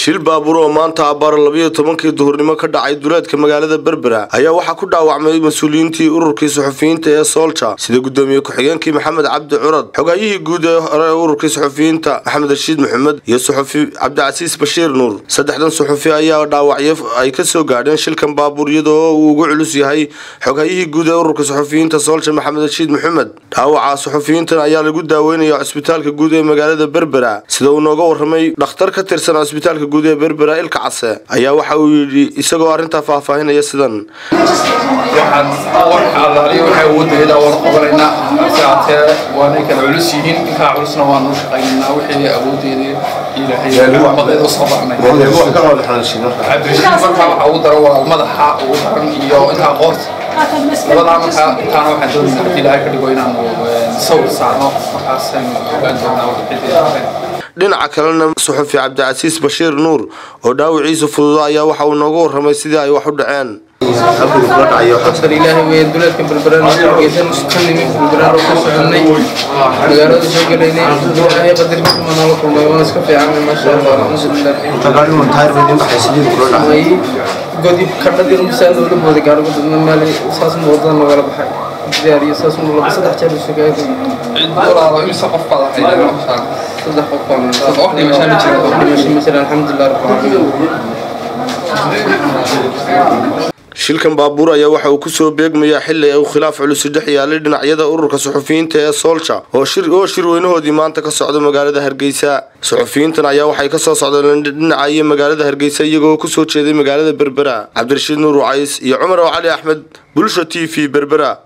shil baabuur oo maanta abaar 12 duhurnimo ka dhacay duleedka magaalada Berbera ayaa waxa ku dhaawacmay mas'uuliyiintii ururkii suxufiyiinta ee Solcha sida gudoomiye ku-xigeenkii Maxamed Cabdi Curad xogayihii guud ee ururkii suxufiyiinta Maxamed Rashiid Maxamed iyo suxufi Cabdicasiis Bashiir Nuur saddexdan suxufi ayaa dhaawacyo ay ka soo gaadheen shilkan baabuur iyadoo uu ugu culus yahay xogayihii guud ee ururka suxufiyiinta Solcha Maxamed Rashiid Maxamed dhaawaca suxufiyiinta ayaa lagu daaweynayaa isbitaalka guud ee magaalada Berbera sida uu nooga warramay dhakhtar ka tirsan isbitaalka guud ee Berbera ilka case ayaa waxa uu yiri isagoo arinta faahfaahinaya sidan waxaan wadayda war qabanayna saacadee waana kala culus yihiin inka culusna waan u shaqeynaa wixii awoodeedii ilaahay madaxda soo baxnay cabdirashiid markaa waxa uu daro waa madaxa uu daran iyo inta qoort labada marka intaana waxaan doonaynaa ilaahay ka dhigo inaan sawir saarno markaas aan doonaa wixii dhinaca kalena suxufi Cabdicasiis Bashiir Nuur oo dhaawiciisa fudud ayaa waxa uu nooga warramay sidii ay wax u dhaceen ilaahay way duleedka Berbera geesan iskanimi Berbera oo ku soconay magaalada soo galeynay ay qadarka manalo kulmay waan iska fiican ma sha Allah alxamdulillah tagaali montaar weyn baxay sidii kula dhacay godib kadhadii rumsaan oo booda gaariga dadna meel saas moodan wala baxay diyaariyo saas oo la saddex jeer soo gaadhay cid walaalo imsa qof qada hayna saddex qof oo dhimasho alxamdulillah rabbil alamin shilkan baabuur ayaa waxa uu ku soo beegmaya xilli ay khilaaf culus dhex yaalay dhinacyada ururka suxufiyiinta ee Solcha oo shir weynahoodii maanta ka socdo magaalada Hargeysa suxufiyiintan ayaa waxay ka soo socdeen dhinaca magaalada Hargeysa iyagoo ku soo jeeday magaalada Berbera Cabdirashiid Nuur Wacays iyo Cumar Cali Axmed Bulsho TV Berbera